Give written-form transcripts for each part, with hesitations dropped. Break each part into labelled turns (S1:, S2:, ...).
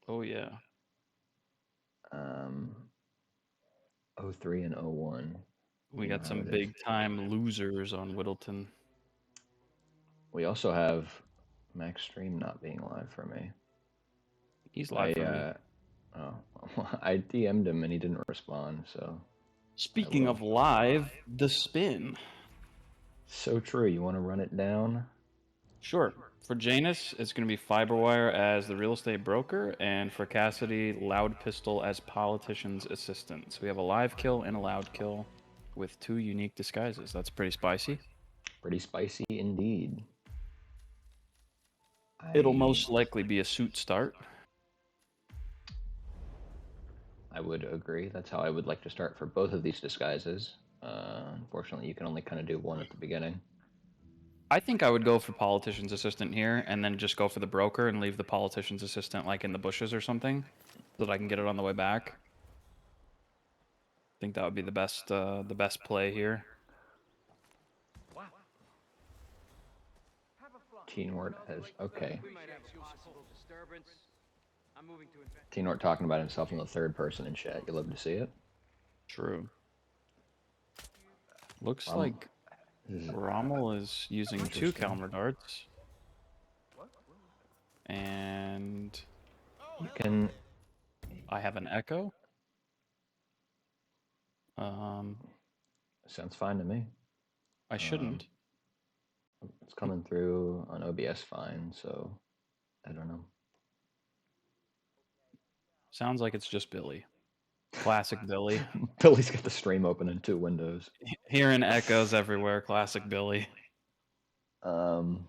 S1: Oh yeah.
S2: Um, 03 and 01.
S1: We
S2: You know
S1: got
S2: how
S1: some
S2: it is.
S1: big time losers on Whittleton.
S2: We also have Max Stream not being live for me.
S1: He's live
S2: I
S1: for me.
S2: oh, I DM'd him and he didn't respond, so I
S1: Speaking
S2: will.
S1: of live, the spin.
S2: So true. You want to run it down?
S1: Sure. For Janus, it's going to be Fiberwire as the real estate broker, and for Cassidy, Loud Pistol as politician's assistant. So we have a live kill and a loud kill with two unique disguises. That's pretty spicy.
S2: Pretty spicy indeed.
S1: It'll
S2: I
S1: most likely be a suit start.
S2: I would agree. That's how I would like to start for both of these disguises. Unfortunately, you can only kind of do one at the beginning.
S1: I think I would go for politician's assistant here, and then just go for the broker and leave the politician's assistant like in the bushes or something, so that I can get it on the way back. I think that would be the best play here.
S2: Teenort has okay. Teenort talking about himself in the third person in chat. You love to see it.
S1: True. Looks
S2: Um,
S1: like
S2: this is
S1: Rommel is using two
S2: interesting.
S1: Calmer darts, and
S2: You can.
S1: I have an Echo. Um,
S2: Sounds fine to me.
S1: I
S2: Um,
S1: shouldn't.
S2: it's coming through on OBS fine, so I don't know.
S1: Sounds like it's just Billy. Classic Billy.
S2: Billy's got the stream open in two windows.
S1: Hearing echoes everywhere. Classic Billy.
S2: Um,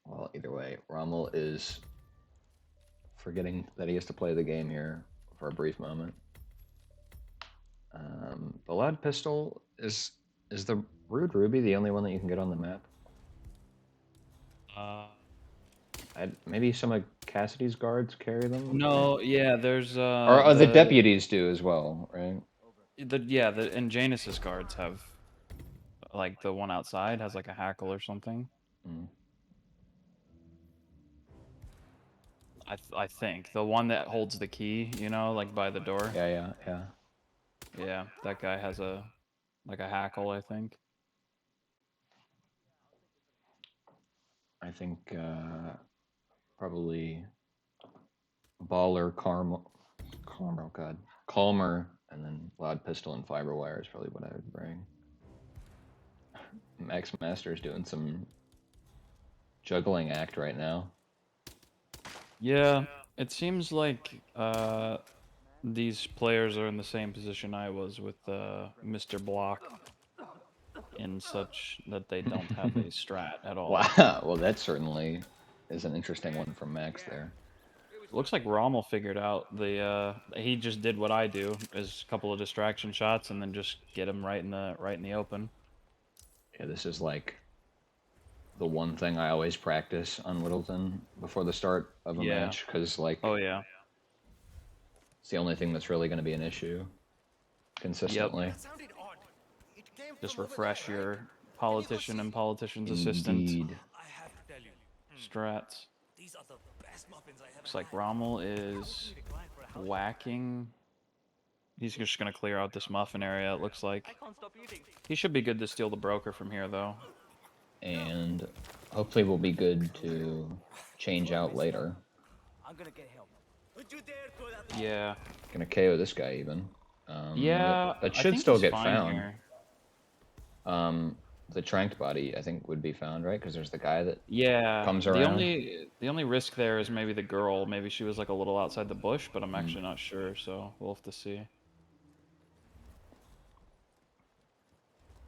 S2: well, either way, Rommel is forgetting that he has to play the game here for a brief moment. The loud pistol is the Rude Ruby the only one that you can get on the map?
S1: Uh,
S2: Maybe some of Cassidy's guards carry them,
S1: no, yeah, there's
S2: or the deputies do as well, right?
S1: the and Janus's guards have like the one outside has like a hackle or something.
S2: Mm.
S1: I think the one that holds the key, you know, like by the door.
S2: Yeah, yeah, yeah.
S1: Yeah, that guy has a like a hackle, I think.
S2: I think probably Baller, Carmel, God, Calmer, and then Loud Pistol and Fiberwire is probably what I would bring. MaxMasters doing some juggling act right now.
S1: Yeah, it seems like these players are in the same position I was with Mr. Block, in such that they don't have a strat at all.
S2: Wow, well, that certainly is an interesting one from Max there.
S1: Looks like Rommel figured out he just did what I do, is a couple of distraction shots and then just get him right in the open.
S2: Yeah, this is like the one thing I always practice on Whittleton before the start of a
S1: Yeah.
S2: match because like
S1: Oh yeah.
S2: it's the only thing that's really going to be an issue
S1: Yep.
S2: consistently.
S1: Just refresh your politician and politician's assistant
S2: Indeed.
S1: strats. Looks like Rommel is whacking. He's just gonna clear out this muffin area, it looks like. He should be good to steal the broker from here, though.
S2: And hopefully we'll be good to change out later.
S1: Yeah.
S2: Gonna KO this guy even.
S1: Yeah,
S2: That
S1: I
S2: should
S1: think
S2: still
S1: he's
S2: get
S1: fine
S2: found.
S1: here.
S2: The tranked body I think would be found, right? Because there's the guy that
S1: Yeah,
S2: comes around.
S1: the only risk there is maybe the girl. Maybe she was like a little outside the bush, but I'm
S2: Mm.
S1: actually not sure, so we'll have to see.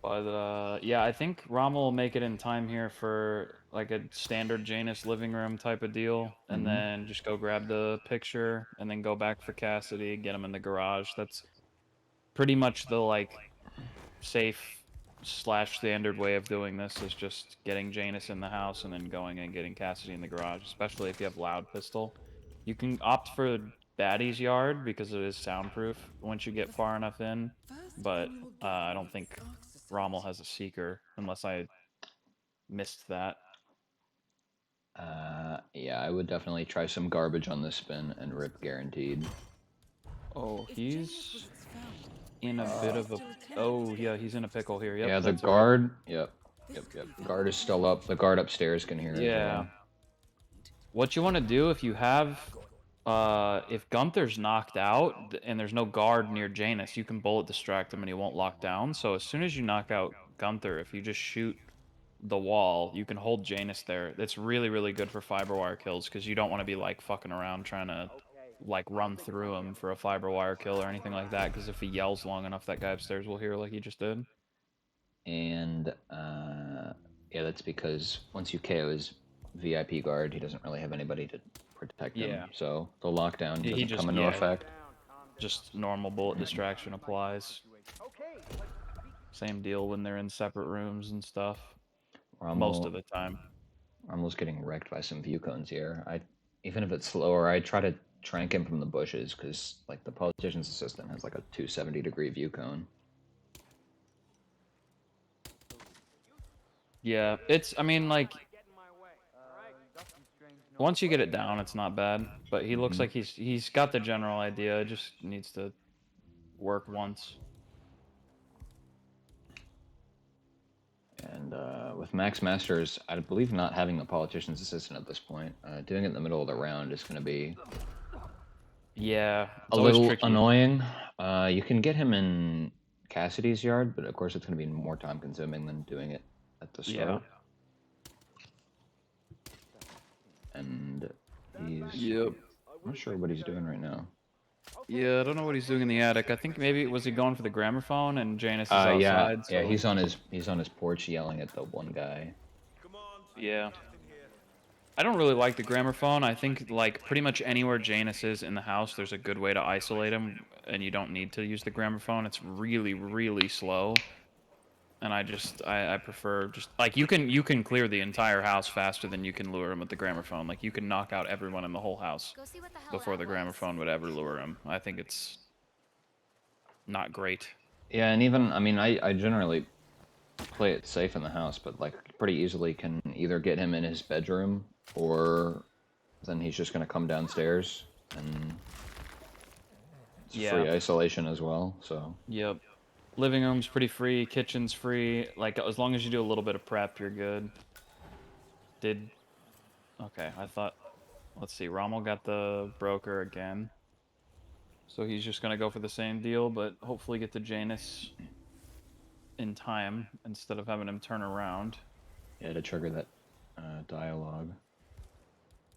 S1: But yeah, I think Rommel will make it in time here for like a standard Janus living room type of deal, and
S2: Mm-hmm.
S1: then just go grab the picture, and then go back for Cassidy, get him in the garage. That's pretty much the like safe slash standard way of doing this, is just getting Janus in the house and then going and getting Cassidy in the garage, especially if you have loud pistol. You can opt for Daddy's yard because it is soundproof once you get far enough in, but I don't think Rommel has a seeker unless I missed that.
S2: Yeah, I would definitely try some garbage on this spin and rip guaranteed.
S1: Oh, he's in a bit of a... Oh, yeah, he's in a pickle here. Yep,
S2: Yeah, the
S1: that's all right.
S2: guard. Yep. Guard is still up. The guard upstairs can hear as
S1: Yeah.
S2: well.
S1: What you want to do if you have... if Gunther's knocked out and there's no guard near Janus, you can bullet distract him and he won't lock down. So as soon as you knock out Gunther, if you just shoot the wall, you can hold Janus there. It's really, really good for fiber wire kills because you don't want to be like fucking around trying to like run through him for a fiber wire kill or anything like that, because if he yells long enough, that guy upstairs will hear like he just did.
S2: And yeah, that's because once you KO his VIP guard, he doesn't really have anybody to protect him.
S1: Yeah.
S2: So the lockdown
S1: He
S2: doesn't
S1: just,
S2: come into
S1: yeah,
S2: effect.
S1: just normal bullet distraction applies. Same deal when they're in separate rooms and stuff. Most of the time.
S2: Rommel's getting wrecked by some view cones here. Even if it's slower, I try to trank him from the bushes because like the politician's assistant has like a 270-degree view cone.
S1: Yeah, it's, I mean, like, once you get it down, it's not bad. But he looks like he's got the general idea. It just needs to work once.
S2: And with MaxMasters, I believe not having the politician's assistant at this point, doing it in the middle of the round is going to be
S1: a
S2: little
S1: tricky.
S2: annoying. You can get him in Cassidy's yard, but of course it's going to be more time consuming than doing it at the start.
S1: Yeah.
S2: And he's...
S1: Yep.
S2: I'm not sure what he's doing right now.
S1: Yeah, I don't know what he's doing in the attic. I think maybe was he going for the gramophone and Janus is outside.
S2: Yeah, he's on his porch yelling at the one guy.
S1: Yeah. I don't really like the gramophone. I think like pretty much anywhere Janus is in the house, there's a good way to isolate him, and you don't need to use the gramophone. It's really, really slow. And I prefer just like you can clear the entire house faster than you can lure him with the gramophone. Like you can knock out everyone in the whole house before the gramophone would ever lure him. I think it's not great.
S2: Yeah, and even I mean I generally play it safe in the house, but like pretty easily can either get him in his bedroom or then he's just gonna come downstairs and it's free isolation as well. So
S1: yep. Living room's pretty free, kitchen's free. Like, as long as you do a little bit of prep, you're good. Okay, I thought... Let's see, Rommel got the broker again. So he's just gonna go for the same deal, but hopefully get to Janus in time, instead of having him turn around.
S2: Yeah, to trigger that dialogue.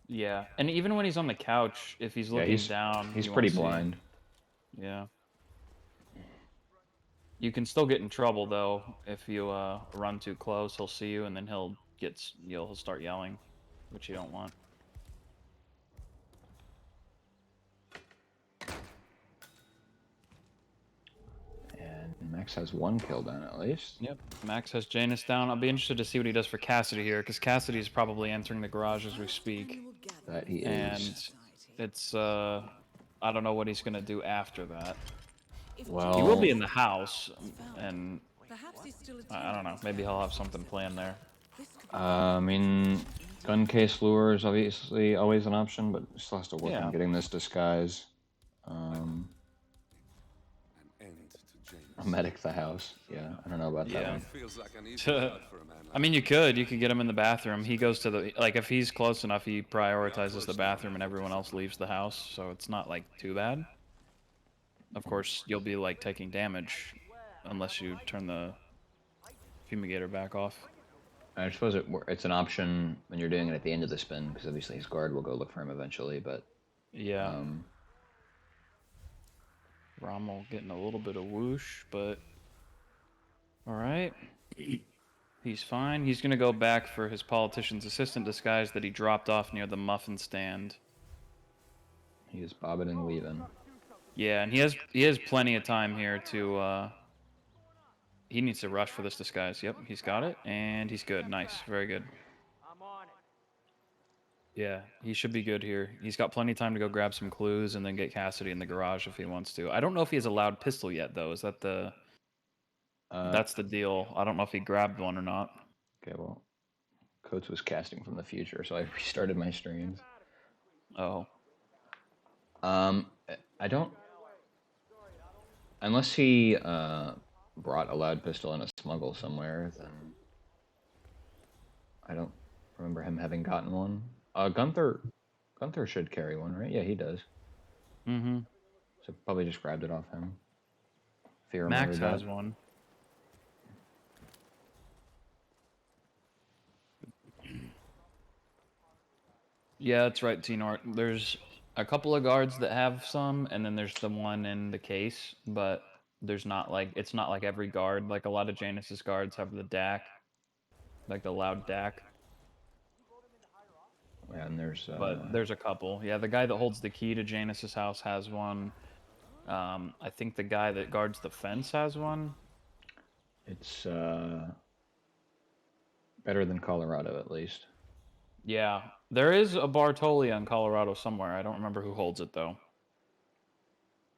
S1: Yeah, and even when he's on the couch, if he's looking down...
S2: He's pretty blind.
S1: Yeah. You can still get in trouble though if you run too close. He'll see you and then he'll start yelling, which you don't want.
S2: And Max has one kill down at least.
S1: Yep, Max has Janus down. I'll be interested to see what he does for Cassidy here, because Cassidy is probably entering the garage as we speak.
S2: That he is.
S1: And it's I don't know what he's gonna do after that.
S2: Well,
S1: he will be in the house, and I don't know. Maybe he'll have something planned there.
S2: I mean, gun case lure is obviously always an option, but still has to work on getting this disguise. Medic the house. Yeah, I don't know about that one.
S1: I mean, you could get him in the bathroom. He goes to the, like, if he's close enough, he prioritizes the bathroom and everyone else leaves the house, so it's not, like, too bad. Of course, you'll be, like, taking damage unless you turn the fumigator back off.
S2: I suppose it's an option when you're doing it at the end of the spin, because obviously his guard will go look for him eventually, but...
S1: Yeah. Rommel getting a little bit of whoosh, but... Alright. He's fine. He's gonna go back for his politician's assistant disguise that he dropped off near the muffin stand.
S2: He is bobbing and weaving.
S1: Yeah, and he has plenty of time here to, he needs to rush for this disguise. Yep, he's got it, and he's good. Nice, very good. Yeah, he should be good here. He's got plenty of time to go grab some clues and then get Cassidy in the garage if he wants to. I don't know if he has a loud pistol yet, though. Is that the... that's the deal. I don't know if he grabbed one or not.
S2: Okay, well... KOats was casting from the future, so I restarted my streams.
S1: Oh.
S2: I don't... Unless he brought a loud pistol and a smuggle somewhere, then I don't remember him having gotten one. Gunther should carry one, right? Yeah, he does.
S1: Mm-hmm.
S2: So probably just grabbed it off him. If you
S1: Max
S2: remember
S1: has
S2: that.
S1: one. Yeah, that's right, T-Nort. There's a couple of guards that have some, and then there's the one in the case, but there's not like, it's not like every guard. Like a lot of Janus's guards have the DAC, like the loud DAC.
S2: Yeah, and there's...
S1: But there's a couple. Yeah, the guy that holds the key to Janus's house has one. I think the guy that guards the fence has one.
S2: It's better than Colorado, at least.
S1: Yeah, there is a Bartoli on Colorado somewhere. I don't remember who holds it, though.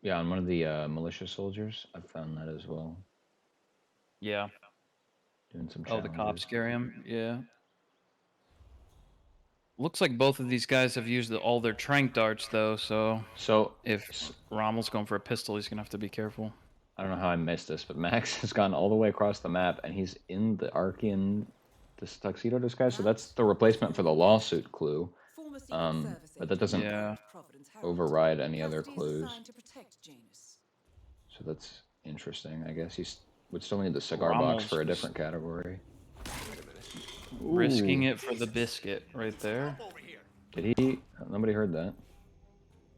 S2: Yeah, on one of the militia soldiers, I found that as well.
S1: Yeah.
S2: Doing some
S1: Oh,
S2: challenges.
S1: the cops carry him? Yeah. Looks like both of these guys have used all their trank darts, though, so if Rommel's going for a pistol, he's going to have to be careful.
S2: I don't know how I missed this, but Max has gone all the way across the map, and he's in the Archean this tuxedo disguise, so that's the replacement for the lawsuit clue. But that doesn't override any other clues. So that's interesting, I guess. He would still need the cigar box for a different category.
S1: Risking it for the biscuit right there.
S2: Did he? Nobody heard that.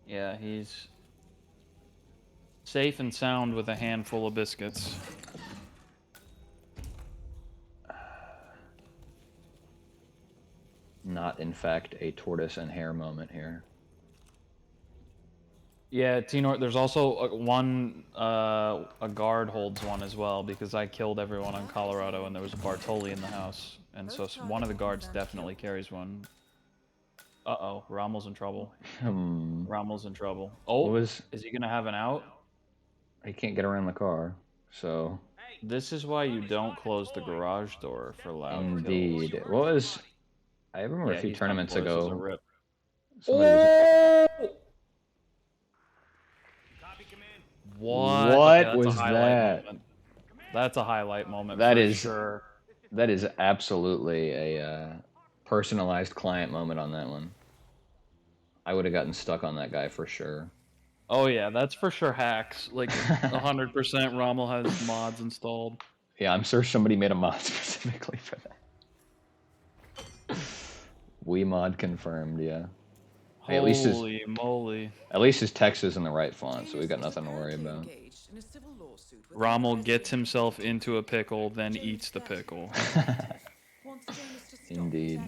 S1: Yeah, he's safe and sound with a handful of biscuits.
S2: Not, in fact, a tortoise and hare moment here.
S1: Yeah, T-Nort, there's also a guard holds one as well, because I killed everyone on Colorado and there was a Bartoli in the house. And so one of the guards definitely carries one. Uh-oh, Rommel's in trouble. Rommel's in trouble. Oh, is he going to have an out?
S2: He can't get around the car, so...
S1: This is why you don't close the garage door for loud
S2: Indeed.
S1: kills.
S2: What was... I remember a few tournaments ago... What was that?
S1: That's a highlight moment.
S2: That
S1: for
S2: is
S1: sure.
S2: That is absolutely a personalized client moment on that one. I would have gotten stuck on that guy for sure.
S1: Oh yeah, that's for sure hacks. Like 100% Rommel has mods installed.
S2: Yeah, I'm sure somebody made a mod specifically for that. mod confirmed, yeah. Hey,
S1: Holy moly.
S2: At least his text is in the right font, so we got nothing to worry about.
S1: Rommel gets himself into a pickle, then eats the pickle.
S2: Indeed.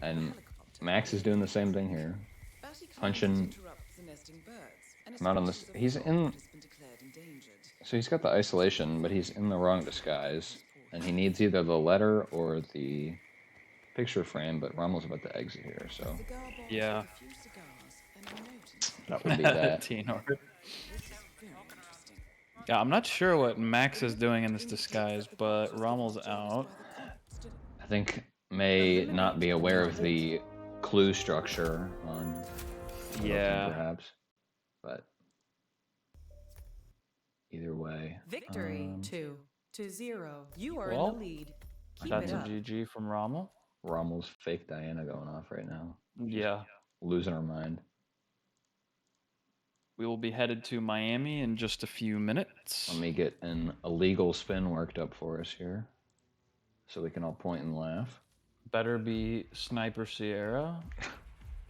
S2: And Max is doing the same thing here. Punching him out on this. He's in... So he's got the isolation, but he's in the wrong disguise. And he needs either the letter or the picture frame, but Rommel's about to exit here, so...
S1: Yeah.
S2: That would be that.
S1: Yeah, I'm not sure what Max is doing in this disguise, but Rommel's out.
S2: I think may not be aware of the clue structure on Whittleton, perhaps. But either way.
S3: Victory 2-0. You are in the lead. Keep
S1: that's
S3: it
S1: a
S3: up.
S1: GG from Rommel.
S2: Rommel's fake Diana going off right now.
S1: Yeah.
S2: Losing her mind.
S1: We will be headed to Miami in just a few minutes.
S2: Let me get an illegal spin worked up for us here, so we can all point and laugh.
S1: Better be Sniper Sierra.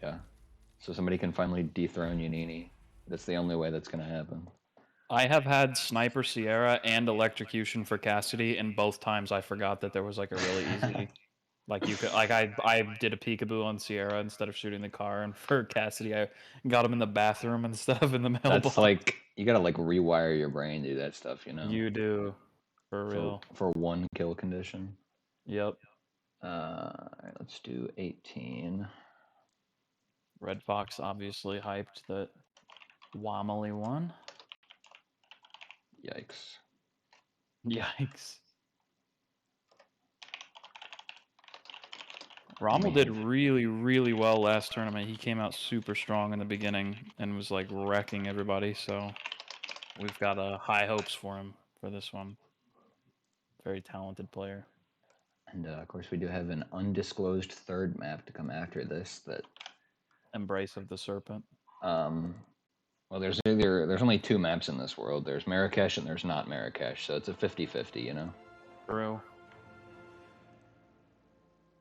S2: Yeah. So somebody can finally dethrone Yanini. That's the only way that's going to happen.
S1: I have had Sniper Sierra and Electrocution for Cassidy, and both times I forgot that there was like a really easy... Like you could, like I did a peekaboo on Sierra instead of shooting the car, and for Cassidy I got him in the bathroom and stuff in the mailbox.
S2: That's like, you gotta like rewire your brain to do that stuff, you know?
S1: You do, for real.
S2: For one kill condition.
S1: Yep.
S2: Alright, let's do 18.
S1: Red Fox obviously hyped that Womily won.
S2: Yikes.
S1: Yikes. Rommel did really, really well last tournament. He came out super strong in the beginning and was like wrecking everybody. So we've got high hopes for him for this one. Very talented player.
S2: And of course, we do have an undisclosed third map to come after this. That
S1: Embrace of the Serpent.
S2: Well, there's only two maps in this world. There's Marrakesh and there's not Marrakesh, so it's a 50-50, you know.
S1: True.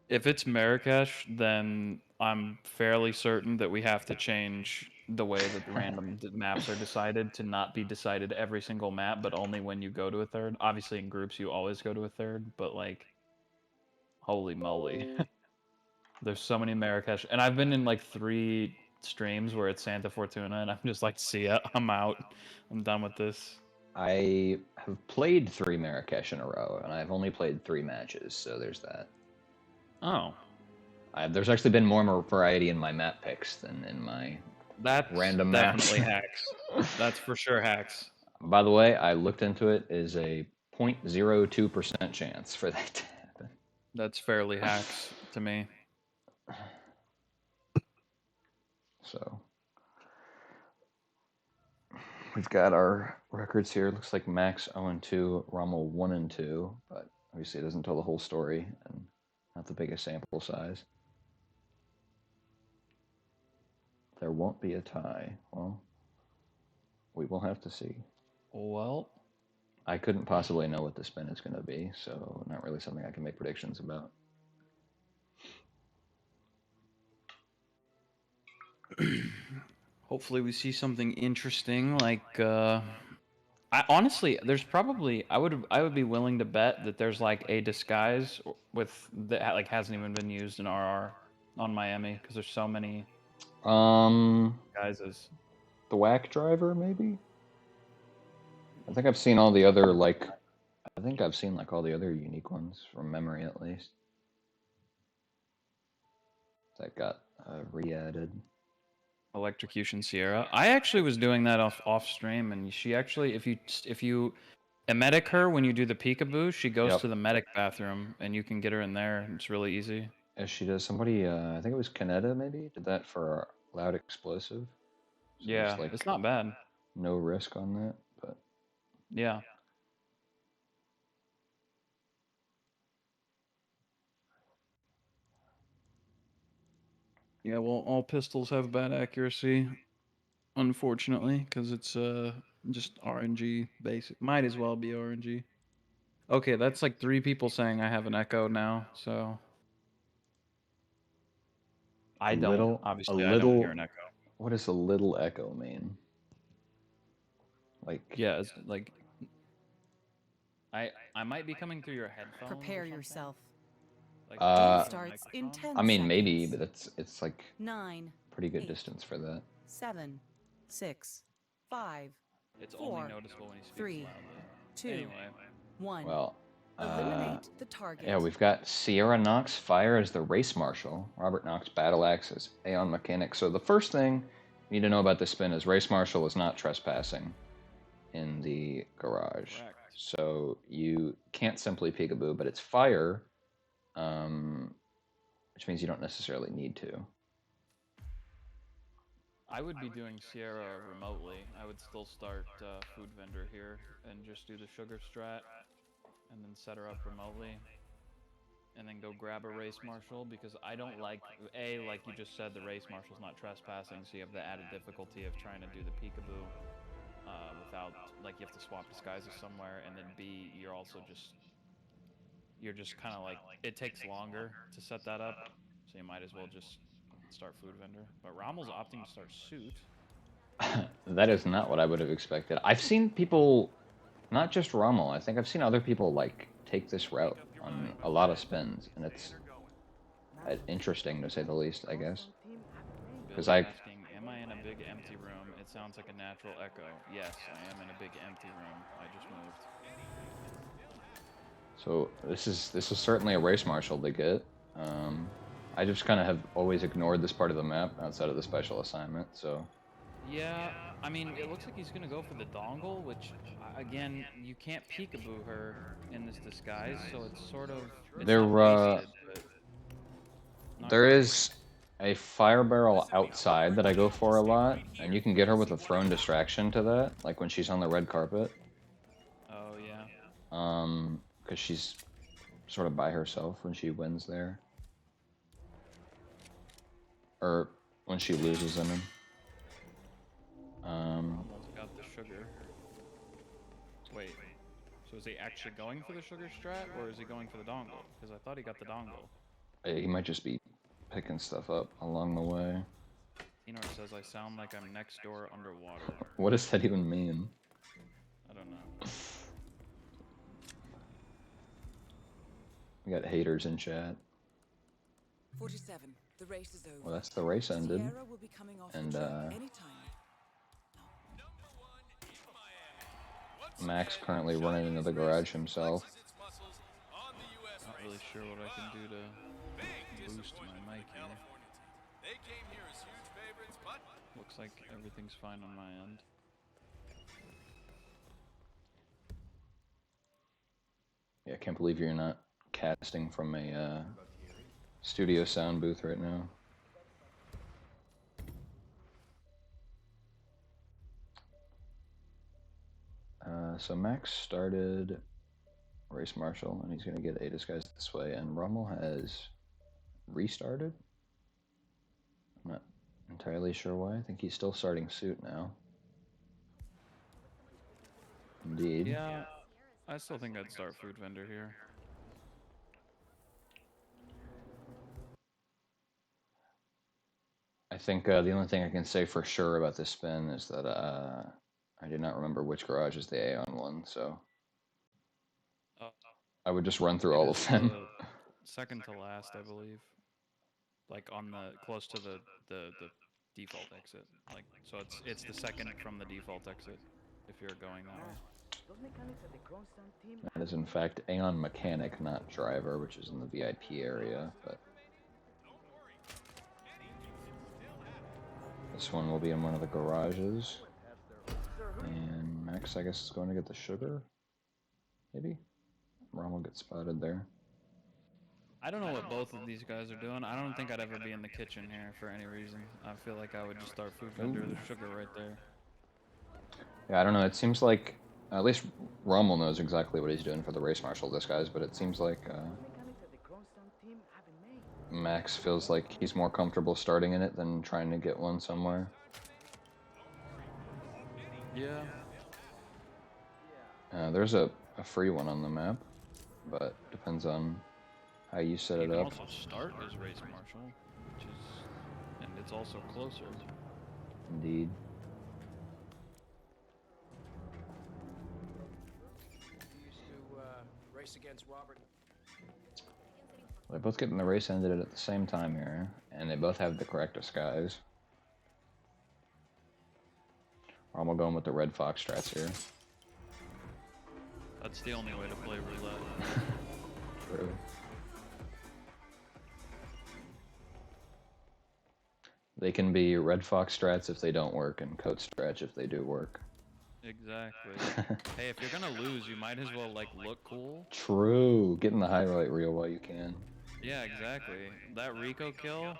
S1: If it's Marrakesh, then I'm fairly certain that we have to change the way that the random maps are decided to not be decided every single map, but only when you go to a third. Obviously, in groups, you always go to a third, but like, holy moly. There's so many Marrakesh. And I've been in like 3 streams where it's Santa Fortuna, and I'm just like, see ya, I'm out. I'm done with this.
S2: I have played 3 Marrakesh in a row, and I've only played 3 matches, so there's that.
S1: Oh.
S2: There's actually been more variety in my map picks than in my random maps.
S1: Definitely hacks. That's for sure hacks.
S2: By the way, I looked into it. Is a 0.02% chance for that to happen.
S1: That's fairly hacks to me.
S2: So we've got our records here. Looks like Max 0-2, Rommel 1-2, but obviously it doesn't tell the whole story and not the biggest sample size. There won't be a tie. Well, we will have to see.
S1: Well,
S2: I couldn't possibly know what the spin is going to be, so not really something I can make predictions about.
S1: hopefully we see something interesting. Like, I honestly, there's probably I would be willing to bet that there's like a disguise with that like hasn't even been used in RR on Miami because there's so many disguises.
S2: The whack driver, maybe? I think I've seen all the other, like, I think I've seen, like, all the other unique ones, from memory at least. That got re-added.
S1: Electrocution Sierra. I actually was doing that off stream, and she actually, if you emetic her when you do the peekaboo, she goes to the medic bathroom, and you can get her in there. It's really easy.
S2: As she does. Somebody, I think it was Kaneda, maybe, did that for Loud Explosive. So
S1: Yeah,
S2: like,
S1: it's not bad.
S2: No risk on that, but
S1: yeah. Yeah, well, all pistols have bad accuracy, unfortunately, because it's just RNG basic. Might as well be RNG. Okay, that's like 3 people saying I have an echo now, so I don't. Obviously, I don't hear an echo.
S2: What does a little echo mean? Like,
S1: yeah, it's like I might be coming through your headphones.
S3: Prepare yourself.
S1: Like,
S3: starts in 10
S2: I mean,
S3: seconds.
S2: maybe, but it's like
S3: 9,
S2: pretty good
S3: 8,
S2: distance for that.
S3: 7, 6, 5.
S1: It's
S3: 4,
S1: only noticeable when he speaks
S3: 3,
S1: loudly.
S3: 2,
S1: Anyway.
S3: 1.
S2: Well,
S3: Eliminate the target.
S2: yeah, we've got Sierra Knox Fire as the race marshal, Robert Knox Battle Axe as Aeon Mechanic. So the first thing you need to know about this spin is race marshal is not trespassing in the garage.
S1: Correct.
S2: So you can't simply peekaboo, but it's fire, which means you don't necessarily need to.
S1: I would be doing Sierra remotely. I would still start food vendor here and just do the sugar strat and then set her up remotely and then go grab a race marshal because I don't like, like you just said, the race marshal's not trespassing, so you have the added difficulty of trying to do the peekaboo without, like, you have to swap disguises somewhere, and then B, you're just kind of like, it takes longer to set that up, so you might as well just start food vendor. But Rommel's opting to start suit.
S2: That is not what I would have expected. I've seen people, not just Rommel, I think I've seen other people like take this route on a lot of spins, and it's interesting to say the least, I guess. Because
S1: asking, am I in a big empty room? It sounds like a natural echo. Yes, I am in a big empty room. I just moved.
S2: So this is certainly a race marshal to get. I just kind of have always ignored this part of the map outside of the special assignment, so.
S1: Yeah, I mean, it looks like he's going to go for the dongle, which, again, you can't peekaboo her in this disguise, so it's sort of... It's not wasted, but... Not
S2: There
S1: really.
S2: is a fire barrel outside that I go for a lot, and you can get her with a thrown distraction to that, like when she's on the red carpet.
S1: Oh yeah.
S2: Because she's sort of by herself when she wins there. Or when she loses, I mean.
S1: Almost got the sugar. Wait. So is he actually going for the sugar strat, or is he going for the dongle? Because I thought he got the dongle.
S2: He might just be picking stuff up along the way.
S1: Enor says I sound like I'm next door underwater.
S2: What does that even mean?
S1: I don't know.
S2: We got haters in chat.
S4: 47. The race is over.
S2: Well, that's the race ended.
S4: Sierra will be coming off
S2: And,
S4: the track anytime.
S2: Max currently running into the garage himself.
S1: Not really sure what I can do to boost my mic here. Looks like everything's fine on my end.
S2: Yeah, I can't believe you're not casting from a studio sound booth right now. So Max started race marshal, and he's going to get 8 guys this way, and Rommel has restarted. I'm not entirely sure why. I think he's still starting suit now. Indeed.
S1: Yeah, I still think I'd start food vendor here.
S2: I think the only thing I can say for sure about this spin is that I do not remember which garage is the Aeon one, so I would just run through all of them.
S1: Second to last, I believe. Like on the close to the default exit. Like so, it's the second from the default exit if you're going that way.
S2: That is in fact Aeon mechanic, not driver, which is in the VIP area, but this one will be in one of the garages. And Max, I guess, is going to get the sugar? Maybe? Rommel gets spotted there.
S1: I don't know what both of these guys are doing. I don't think I'd ever be in the kitchen here for any reason. I feel like I would just start food vendor. There's sugar right there.
S2: Yeah, I don't know. It seems like, at least Rommel knows exactly what he's doing for the race marshal disguise, but it seems like Max feels like he's more comfortable starting in it than trying to get one somewhere.
S1: Yeah.
S2: There's a free one on the map, but depends on how you set it
S1: You can
S2: up.
S1: also start as race marshal, which is, and it's also closer.
S2: Indeed.
S5: Used to race against Robert.
S2: They're both getting the race ended at the same time here, and they both have the correct disguise. Rommel going with the red fox strats here.
S1: That's the only way to play roulette.
S2: True. They can be red fox strats if they don't work, and coat strats if they do work.
S1: Exactly. Hey, if you're gonna lose, you might as well like look cool.
S2: True. Get in the highlight reel while you can.
S1: Yeah, exactly. That Rico kill,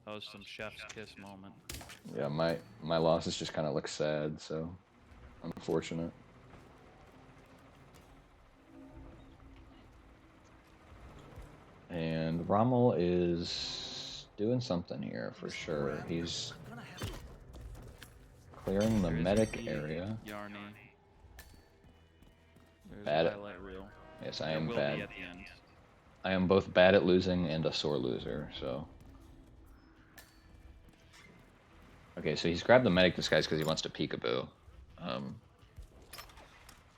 S1: that was some chef's kiss moment.
S2: Yeah, my losses just kind of look sad, so unfortunate. And Rommel is doing something here for sure. He's clearing the
S1: There is
S2: medic
S1: indeed
S2: area.
S1: Yarny. There's
S2: Bad
S1: a
S2: at-
S1: highlight reel.
S2: Yes, I
S1: There
S2: am
S1: will
S2: bad.
S1: be at the end.
S2: I am both bad at losing and a sore loser, so. Okay, so he's grabbed the medic disguise because he wants to peekaboo.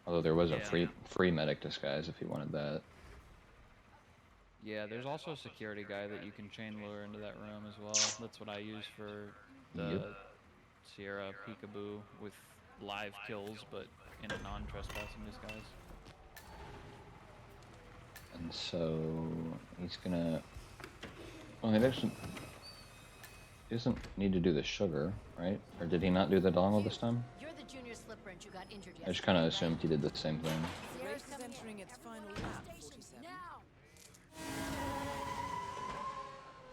S2: Although there was a free medic disguise if he wanted that.
S1: Yeah, there's also a security guy that you can chain lure into that room as well. That's what I use for the Sierra peekaboo with live kills, but in a non-trespassing disguise.
S2: And so he's gonna. Well, he doesn't need to do the sugar, right? Or did he not do the dongle this time?
S6: You're the junior slipper and you got injured yesterday.
S2: I just kind of assumed he did the same thing.
S4: The race is entering its final lap, 47.
S6: Now.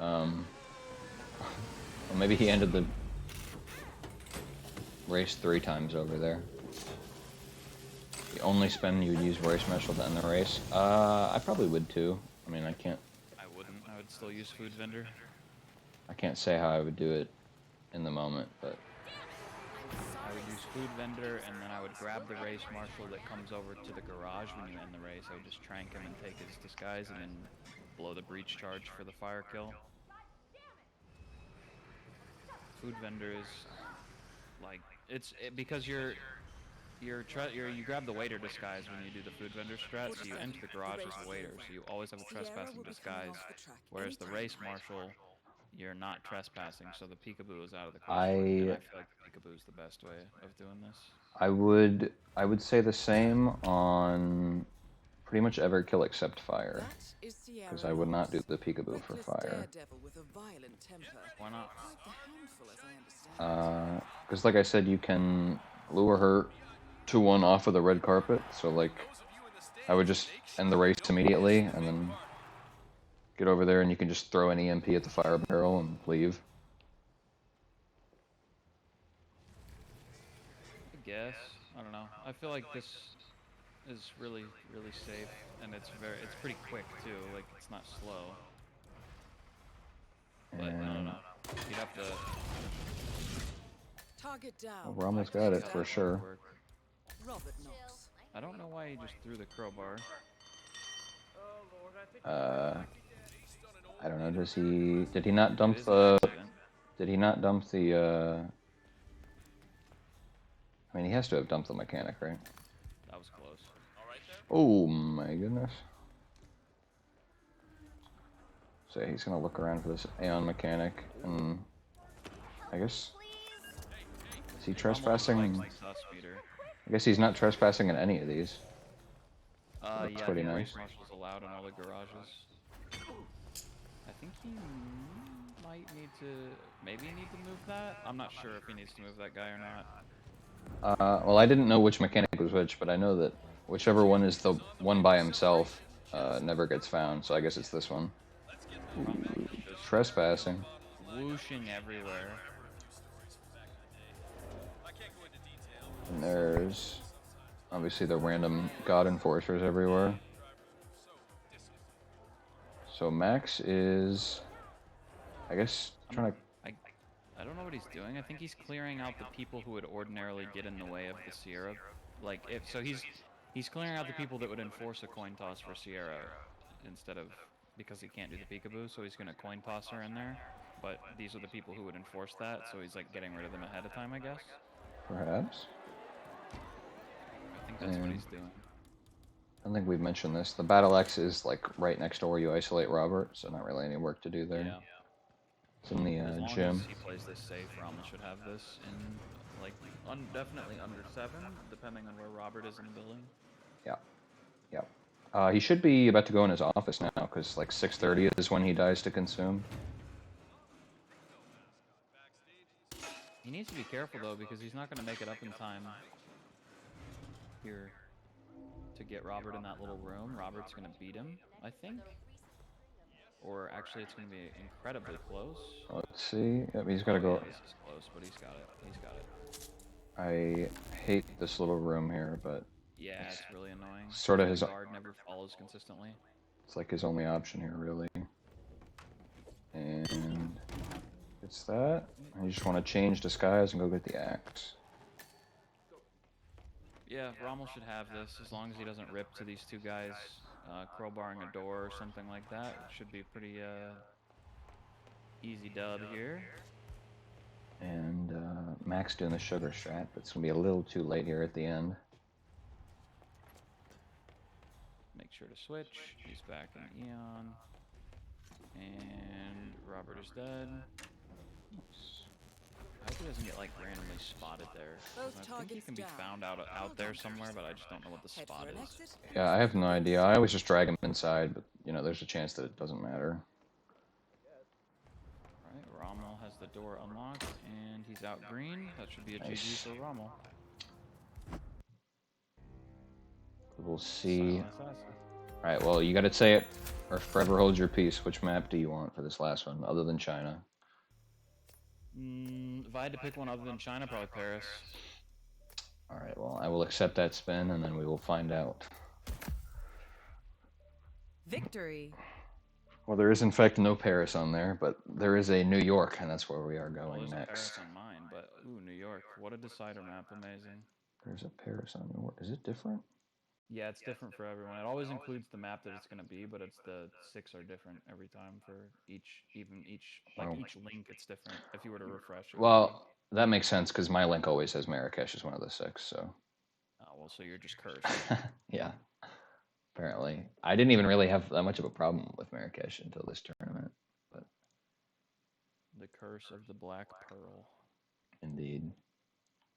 S2: Well, maybe he ended the race 3 times over there. The only spin you would use Race Marshal to end the race? I probably would too. I mean, I
S1: wouldn't. I would still use Food Vendor.
S2: I can't say how I would do it in the moment, but
S1: I would use Food Vendor, and then I would grab the Race Marshal that comes over to the garage when you end the race. I would just trank him and take his disguise, and then blow the breach charge for the fire kill. Food Vendor is like because you grab the waiter disguise when you do the Food Vendor strat, so you enter the garage as a waiter, so you always have a trespassing disguise. Whereas the Race Marshal, you're not trespassing, so the peekaboo is out of the question. And I feel like the peekaboo is the best way of doing this.
S2: I would say the same on pretty much every kill except fire, because I would not do the peekaboo for fire.
S1: Why not?
S2: Because like I said, you can lure her 2-1 off of the red carpet, so like I would just end the race immediately and then get over there and you can just throw an EMP at the fire barrel and leave.
S1: I guess. I don't know. I feel like this is really safe, and it's pretty quick too. Like, it's not slow. But I don't know. You'd have to.
S4: Target down.
S2: Well, Rommel's got it for sure.
S4: Robert Knox.
S1: I don't know why he just threw the crowbar.
S2: I don't know, did he not dump the, I mean, he has to have dumped the mechanic, right?
S1: That was close.
S2: Oh my goodness. So he's gonna look around for this Aeon mechanic, and I guess, is he trespassing? I guess he's not trespassing in any of these. That's
S1: yeah,
S2: pretty
S1: the
S2: nice.
S1: Race Marshal's allowed in all the garages. I think he might need to, maybe need to move that? I'm not sure if he needs to move that guy or not.
S2: Well, I didn't know which mechanic was which, but I know that whichever one is the one by himself never gets found, so I guess it's this one. Ooh, trespassing.
S1: Whooshing everywhere.
S2: And there's obviously the random God Enforcers everywhere. So Max is, I guess, trying to...
S1: I don't know what he's doing. I think he's clearing out the people who would ordinarily get in the way of the Sierra. Like, he's clearing out the people that would enforce a coin toss for Sierra instead of, because he can't do the peekaboo, so he's going to coin toss her in there. But these are the people who would enforce that, so he's like getting rid of them ahead of time, I guess.
S2: Perhaps.
S1: I think that's what he's doing.
S2: I don't think we've mentioned this. The Battle Axe is like right next to where you isolate Robert, so not really any work to do there.
S1: Yeah.
S2: It's in the
S1: As long
S2: gym.
S1: as he plays this safe, Rommel should have this in, like, definitely under 7, depending on where Robert is in the building.
S2: Yeah. Yeah. He should be about to go in his office now, because like 6:30 is when he dies to consume.
S1: He needs to be careful, though, because he's not going to make it up in time here to get Robert in that little room. Robert's going to beat him, I think. Or actually, it's going to be incredibly close.
S2: Let's see. Yep, he's got to go.
S1: Yeah, this is close, but he's got it. He's got it.
S2: I hate this little room here, but
S1: Yeah, it's really annoying.
S2: sort of his...
S1: The guard never follows consistently.
S2: It's like his only option here, really. And it's that. I just want to change disguise and go get the axe.
S1: Yeah, Rommel should have this, as long as he doesn't rip to these two guys crowbarring a door or something like that. It should be pretty easy dub here.
S2: And Max doing the sugar strat, but it's going to be a little too late here at the end.
S1: Make sure to switch. He's back in Eon. And Robert is dead. I hope he doesn't get, like, randomly spotted there. I think he can be found out there somewhere, but I just don't know what the spot is.
S2: Yeah, I have no idea. I always just drag him inside, but, you know, there's a chance that it doesn't matter.
S1: Alright, Rommel has the door unlocked, and he's out green. That should be a
S2: Nice.
S1: GG for Rommel.
S2: We'll see.
S1: Silent assassin.
S2: Alright, well, you gotta say it, or forever hold your peace. Which map do you want for this last one, other than China?
S1: If I had to pick one other than China, probably Paris.
S2: Alright, well, I will accept that spin, and then we will find out.
S3: Victory.
S2: Well, there is in fact no Paris on there, but there is a New York, and that's where we are
S1: Well,
S2: going
S1: there's a
S2: next.
S1: Paris on mine, but ooh, New York. What a decider map. Amazing.
S2: There's a Paris on yours. Is it different?
S1: Yeah, it's different for everyone. It always includes the map that it's going to be, but it's the 6 are different every time for each
S2: Oh.
S1: each link it's different. If you were to refresh it.
S2: Well, that makes sense, because my link always says Marrakesh is one of the 6, so...
S1: Oh, well, so you're just cursed.
S2: Yeah. Apparently. I didn't even really have that much of a problem with Marrakesh until this tournament, but...
S1: The curse of the Black Pearl.
S2: Indeed.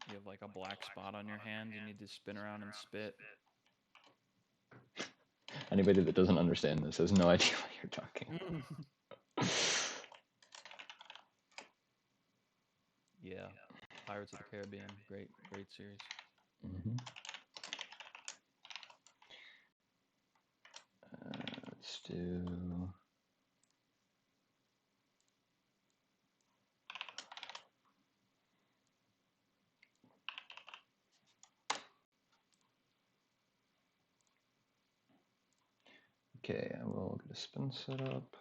S1: You have like a black spot on your hand, you need to spin around and spit.
S2: Anybody that doesn't understand this has no idea what you're talking.
S1: Yeah. Pirates of the Caribbean. Great series.
S2: Mm-hmm. Let's do... Okay, I will get a spin set up.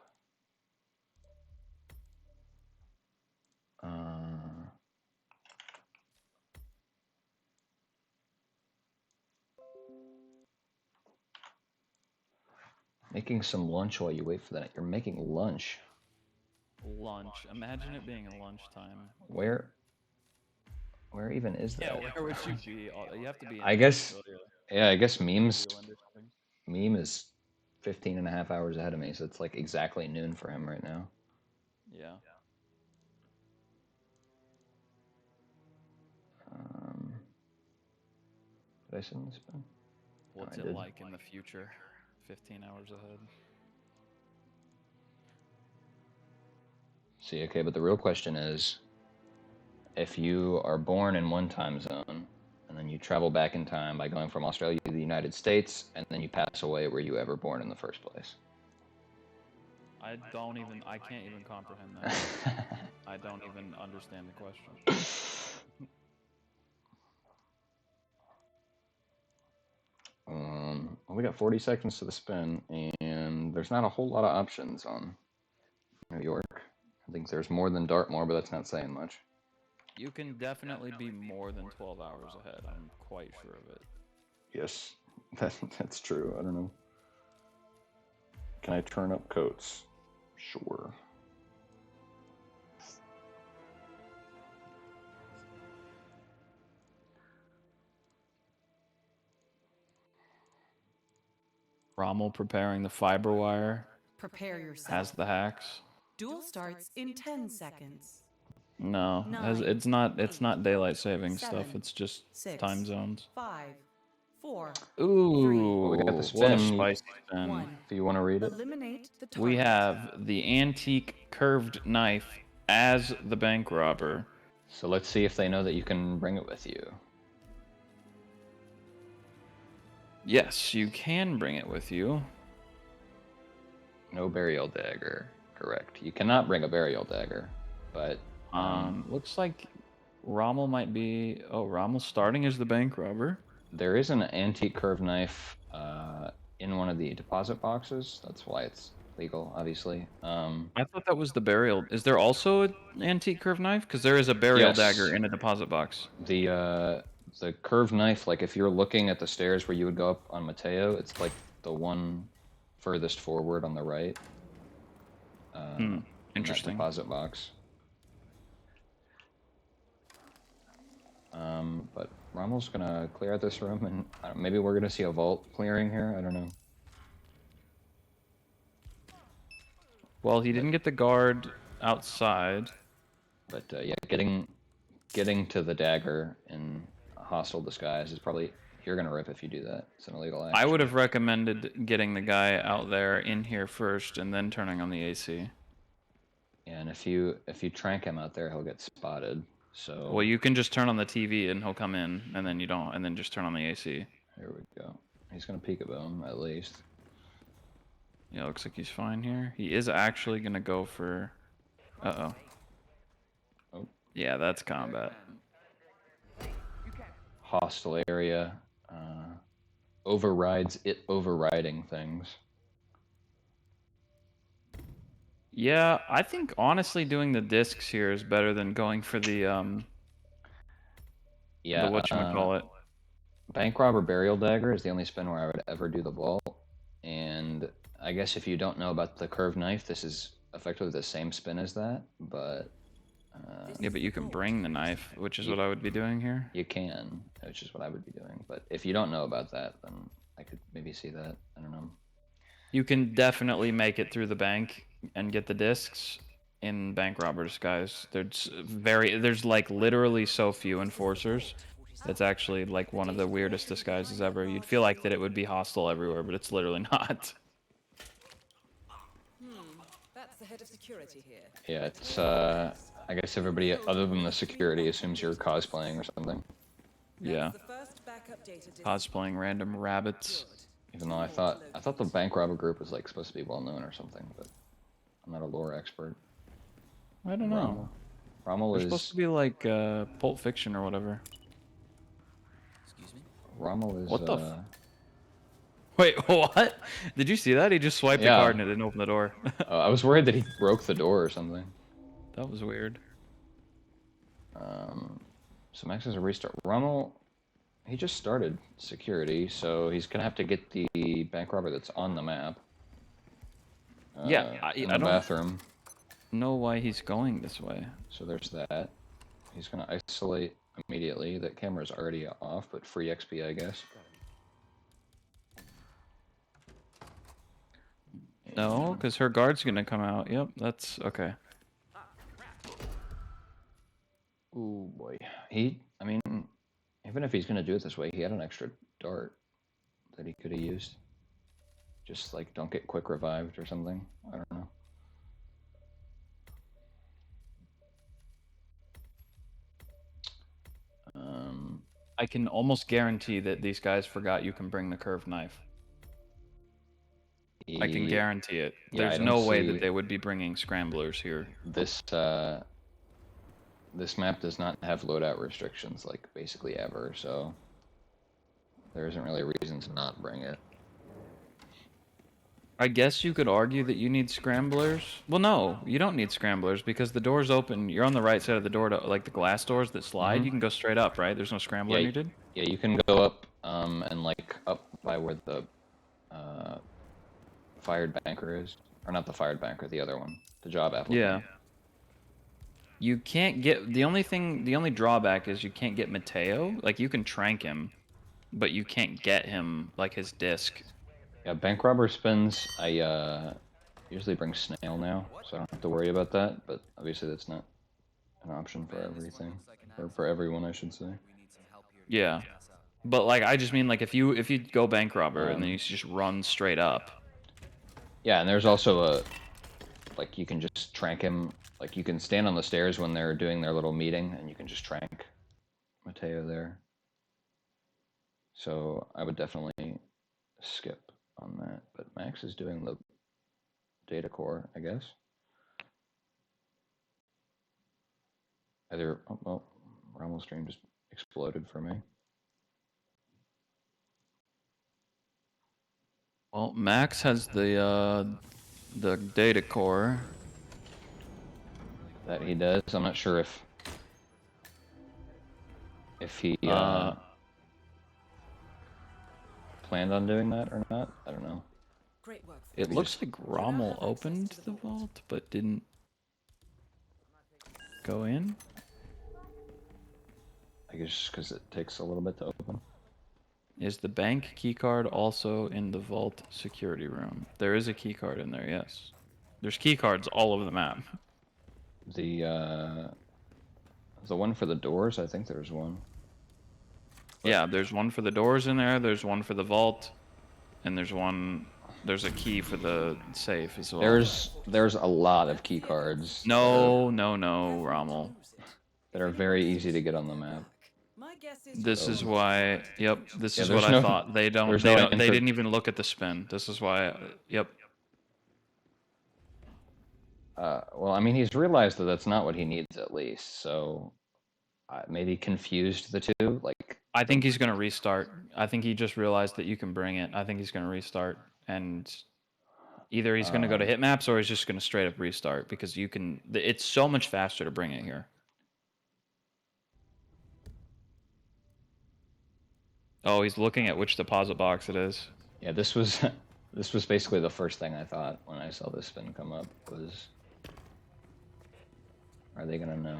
S2: Making some lunch while you wait for that. You're making lunch.
S1: Lunch. Imagine it being lunchtime.
S2: Where even is that?
S1: Yeah, where would you be? You have to be in
S2: I guess,
S1: Australia,
S2: yeah, I guess
S1: New Zealand or something.
S2: Meme is 15 and a half hours ahead of me, so it's like exactly noon for him right now.
S1: Yeah.
S2: Did I send this spin?
S1: What's
S2: I
S1: it
S2: did.
S1: like in the future? 15 hours ahead.
S2: See, okay, but the real question is, if you are born in one time zone, and then you travel back in time by going from Australia to the United States, and then you pass away, were you ever born in the first place?
S1: I can't even comprehend that. I don't even understand the question.
S2: Well, we got 40 seconds to the spin, and there's not a whole lot of options on New York. I think there's more than Dartmoor, but that's not saying much.
S1: You can definitely be more than 12 hours ahead. I'm quite sure of it.
S2: Yes, that's true. I don't know. Can I turn up coats? Sure.
S1: Rommel preparing the fiber wire.
S3: Prepare yourself.
S1: Has the hacks.
S3: Duel starts in 10 seconds.
S1: No,
S3: Nine,
S1: it's not daylight saving stuff.
S3: 7,
S1: It's just
S3: 6,
S1: time zones.
S3: 5, 4.
S1: Ooh,
S2: Well, we got the
S1: what a
S2: spin.
S1: spicy spin.
S3: 1.
S2: Do you want to read it?
S3: Eliminate the target.
S1: We have the antique curved knife as the bank robber.
S2: So let's see if they know that you can bring it with you.
S1: Yes, you can bring it with you.
S2: No burial dagger. Correct. You cannot bring a burial dagger, but
S1: Looks like Rommel might be. Oh, Rommel's starting as the bank robber.
S2: there is an antique curved knife in one of the deposit boxes. That's why it's legal, obviously.
S1: I thought that was the burial. Is there also an antique curved knife? Because there is a burial
S2: Yes.
S1: dagger in a deposit box.
S2: The curved knife, like if you're looking at the stairs where you would go up on Mateo, it's like the one furthest forward on the right. In that
S1: Interesting.
S2: deposit box. But Rommel's gonna clear out this room, and maybe we're gonna see a vault clearing here. I don't know.
S1: Well, he didn't get the guard outside.
S2: But yeah, getting to the dagger in a hostile disguise is probably, you're gonna rip if you do that. It's an illegal action.
S1: I would have recommended getting the guy out there in here first and then turning on the AC.
S2: Yeah, and if you trank him out there, he'll get spotted. So
S1: Well, you can just turn on the TV and he'll come in, and then you don't, and then just turn on the AC.
S2: here we go. He's gonna peekaboo him at least.
S1: Yeah, looks like he's fine here. He is actually gonna go for... Uh-oh.
S2: Oh.
S1: Yeah, that's combat.
S2: Hostile area. Overrides it overriding things.
S1: Yeah, I think honestly doing the discs here is better than going for the
S2: Yeah.
S1: whatchamacallit.
S2: Bank Robber Burial Dagger is the only spin where I would ever do the vault. And I guess if you don't know about the curved knife, this is effectively the same spin as that, but...
S1: Yeah, but you can bring the knife, which is what I would be doing here.
S2: You can, which is what I would be doing. But if you don't know about that, then I could maybe see that. I don't know.
S1: You can definitely make it through the bank and get the discs in bank robber disguise. There's like literally so few enforcers. That's actually like one of the weirdest disguises ever. You'd feel like that it would be hostile everywhere, but it's literally not.
S4: That's the head of security here.
S2: Yeah, it's I guess everybody other than the security assumes you're cosplaying or something.
S1: Yeah.
S4: The first backup data
S1: Cosplaying random rabbits.
S2: Even though I thought the bank robber group was like supposed to be well known or something, but I'm not a lore expert.
S1: I don't know.
S2: Rommel
S1: They're
S2: is
S1: supposed to be like Pulp Fiction or whatever.
S5: Excuse me?
S2: Rommel is
S1: What the Wait, what? Did you see that? He just swiped the
S2: Yeah.
S1: card and it didn't open the door.
S2: I was worried that he broke the door or something.
S1: That was weird.
S2: So Max has a restart. Rommel, he just started security, so he's gonna have to get the bank robber that's on the map.
S1: Yeah,
S2: in
S1: I
S2: the
S1: don't
S2: bathroom.
S1: know why he's going this way.
S2: So there's that. He's gonna isolate immediately. That camera's already off, but free XP, I guess.
S1: No, because her guard's gonna come out. Yep, that's okay.
S2: Ooh boy. I mean, even if he's gonna do it this way, he had an extra dart that he could have used. Just like don't get quick revived or something. I don't know.
S1: I can almost guarantee that these guys forgot you can bring the curved knife. I can guarantee it.
S2: Yeah,
S1: There's
S2: I
S1: no
S2: don't
S1: way
S2: see-
S1: that they would be bringing scramblers here.
S2: This map does not have loadout restrictions, like basically ever, so there isn't really a reason to not bring it.
S1: I guess you could argue that you need scramblers. Well, no, you don't need scramblers because the door's open. You're on the right side of the door, to like the glass doors that slide.
S2: Mhm.
S1: You can go straight up, right? There's no scrambler
S2: Yeah,
S1: needed.
S2: Yeah, you can go up, and like up by where the fired banker is, or not the fired banker, the other one, the job applicant.
S1: Yeah. You can't get the only drawback is you can't get Mateo. Like you can trank him, but you can't get him like his disc.
S2: Yeah, bank robber spins. I usually bring snail now, so I don't have to worry about that. But obviously, that's not an option for everything, or for everyone, I should say.
S1: Yeah, but like I just mean like if you go bank robber and then you just run straight up.
S2: Yeah, and there's also like you can just trank him. Like you can stand on the stairs when they're doing their little meeting, and you can just trank Mateo there. So I would definitely skip on that. But Max is doing the data core, I guess. Either well, Rommel stream just exploded for me.
S1: Well, Max has the data core.
S2: That he does. I'm not sure if he planned on doing that or not. I don't know.
S4: Great work.
S1: It looks like Rommel opened the vault, but didn't go in.
S2: I guess because it takes a little bit to open.
S1: Is the bank keycard also in the vault security room? There is a keycard in there, yes. There's keycards all over the map.
S2: The one for the doors, I think there's one.
S1: Yeah, there's one for the doors in there, there's one for the vault, and there's a key for the safe as well.
S2: There's a lot of key cards.
S1: No, Rommel.
S2: That are very easy to get on the map.
S4: My guess is
S1: This is why, this is
S2: there's
S1: what I
S2: no-
S1: thought. They
S2: there's no
S1: didn't even look at the spin. This is why,
S2: Well, I mean, he's realized that that's not what he needs, at least. So maybe confused the two. Like,
S1: I think he's gonna restart. I think he just realized that you can bring it. I think he's gonna restart, and either he's gonna go to hit maps or he's just gonna straight up restart because you can. It's so much faster to bring it here. Oh, he's looking at which deposit box it is.
S2: yeah, this was this was basically the first thing I thought when I saw this spin come up was, are they gonna know?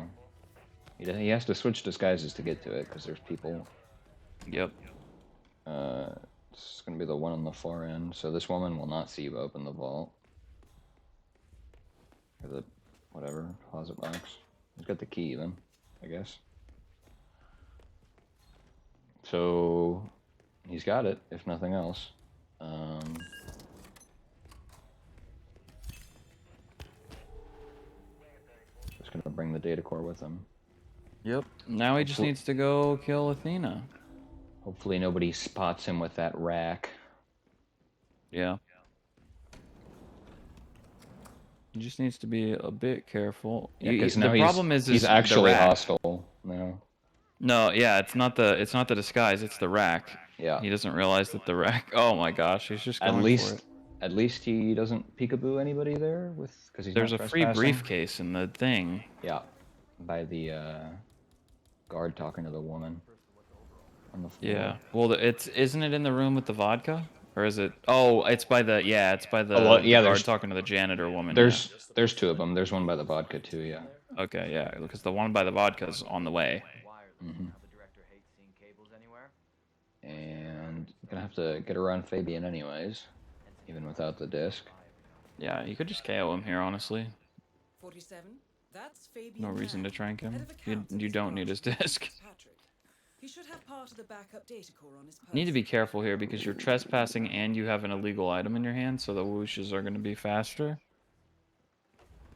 S2: He has to switch disguises to get to it because there's people.
S1: Yep.
S2: It's gonna be the one on the far end. So this woman will not see you open the vault or the whatever deposit box. He's got the key even, I guess. So he's got it, if nothing else. Just gonna bring the data core with him.
S1: Yep. Now he just needs to go kill Athena.
S2: Hopefully nobody spots him with that rack.
S1: Yeah. He just needs to be a bit careful.
S2: Yeah, because now
S1: the problem is
S2: he's
S1: the
S2: actually
S1: rack.
S2: hostile now.
S1: No, yeah, it's not the disguise, it's the rack.
S2: Yeah.
S1: He doesn't realize that the rack. Oh my gosh, he's just going for it.
S2: At least he doesn't peekaboo anybody there with because he's
S1: There's
S2: not
S1: a free
S2: trespassing.
S1: briefcase in the thing.
S2: Yeah, by the guard talking to the woman on the floor.
S1: Yeah. Well, isn't it in the room with the vodka, or is it? Oh, it's by the
S2: well, yeah,
S1: the guard
S2: there's
S1: talking to the janitor woman.
S2: There's two of them. There's one by the vodka too. Yeah.
S1: Okay, yeah, because the one by the vodka's on the way.
S2: Mm-hmm. And you're gonna have to get around Fabian anyways, even without the disc.
S1: Yeah, you could just KO him here, honestly.
S4: 47. That's Fabian
S1: No reason to
S4: Mann,
S1: trank him.
S4: head of accounts at
S1: You
S4: this
S1: don't need
S4: branch
S1: his
S4: of
S1: disc.
S4: Patrick. He should have part of the backup data core on his person.
S1: Need to be careful here because you're trespassing and you have an illegal item in your hand, so the whooshes are going to be faster.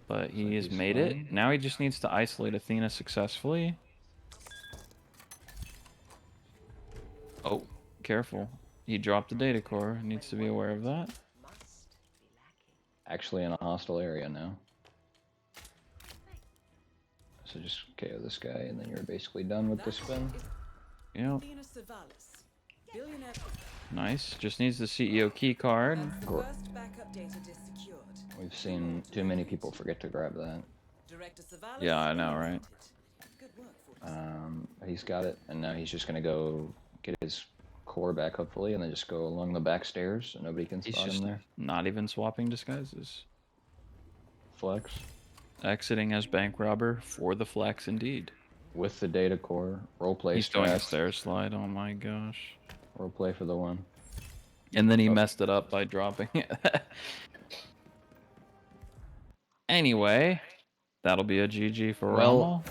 S1: But he has made it. Now he just needs to isolate Athena successfully. Oh, careful. He dropped the data core. Needs to be aware of that.
S2: Actually in a hostile area now. So just KO this guy and then you're basically done with the spin.
S1: Yep.
S4: Athena Savalas, billionaire.
S1: Nice. Just needs the CEO key card.
S4: That's the first backup data disk secured.
S2: We've seen too many people forget to grab that.
S4: Director Savalas.
S1: Yeah, I know, right?
S4: Good work, 47.
S2: He's got it, and now he's just gonna go get his core back, hopefully, and then just go along the back stairs so nobody can
S1: He's
S2: spot
S1: just
S2: him there.
S1: not even swapping disguises.
S2: Flex.
S1: Exiting as bank robber for the flex, indeed.
S2: With the data core. Roleplay
S1: He's doing a
S2: strats.
S1: stair slide. Oh my gosh.
S2: Roleplay for the one.
S1: And then he messed it up by dropping it. Anyway, that'll be a GG for Rommel.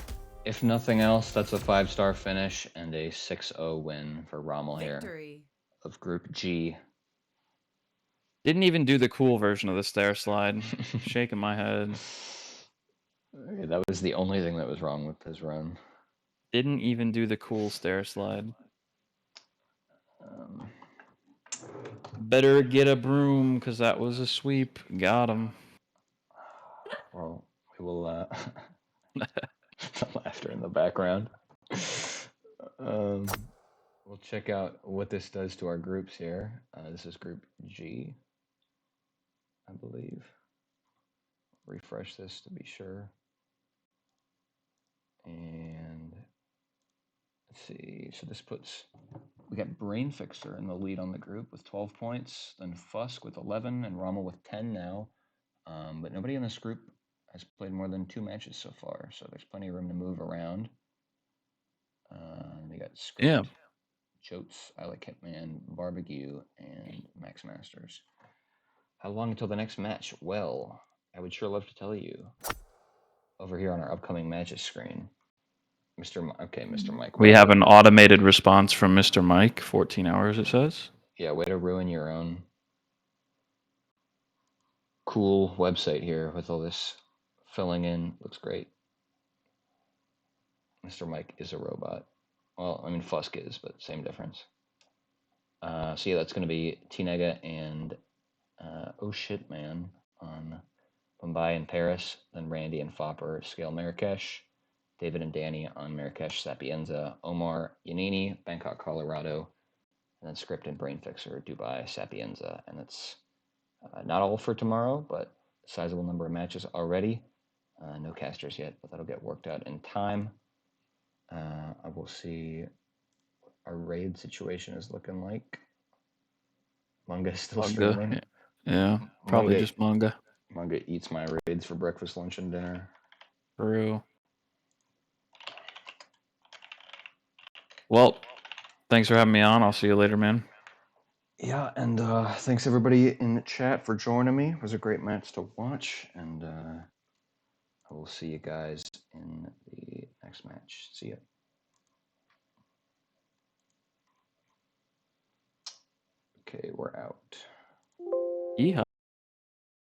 S2: If nothing else, that's a 5-star finish and a 6-0 win for Rommel here
S3: Victory.
S2: of Group G.
S1: Didn't even do the cool version of the stair slide. Shaking my head.
S2: Okay, that was the only thing that was wrong with his run.
S1: Didn't even do the cool stair slide. Better get a broom, because that was a sweep. Got him.
S2: Well, we will, laughter in the background. We'll check out what this does to our groups here. This is Group G, I believe. Refresh this to be sure. And let's see, so this puts, we got Brain Fixer in the lead on the group with 12 points, then Fusk with 11, and Rommel with 10 now. But nobody in this group has played more than 2 matches so far, so there's plenty of room to move around. They got Script,
S1: Yeah.
S2: Chotes, I Like Hitman, Barbecue, and MaxMasters. How long until the next match? Well, I would sure love to tell you. Over here on our upcoming matches screen. Mr. Mike.
S1: We have an automated response from Mr. Mike. 14 hours, it says.
S2: Yeah, way to ruin your own cool website here with all this filling in. Looks great. Mr. Mike is a robot. Well, I mean, Fusk is, but same difference. So yeah, that's going to be T-Nega and Oh Shit Man on Mumbai and Paris, then Randy and Fopper scale Marrakesh, David and Danny on Marrakesh Sapienza, Omar Yanini, Bangkok, Colorado, and then Script and Brain Fixer, Dubai Sapienza. And it's not all for tomorrow, but a sizable number of matches already. No casters yet, but that'll get worked out in time. I will see what our raid situation is looking like. Manga is still streaming.
S1: Yeah, probably
S2: Manga,
S1: just manga.
S2: Manga eats my raids for breakfast, lunch, and dinner.
S1: True. Well, thanks for having me on. I'll see you later, man.
S2: Yeah, and thanks everybody in the chat for joining me. It was a great match to watch, and I will see you guys in the next match. See ya. Okay, we're out.
S1: Yeehaw.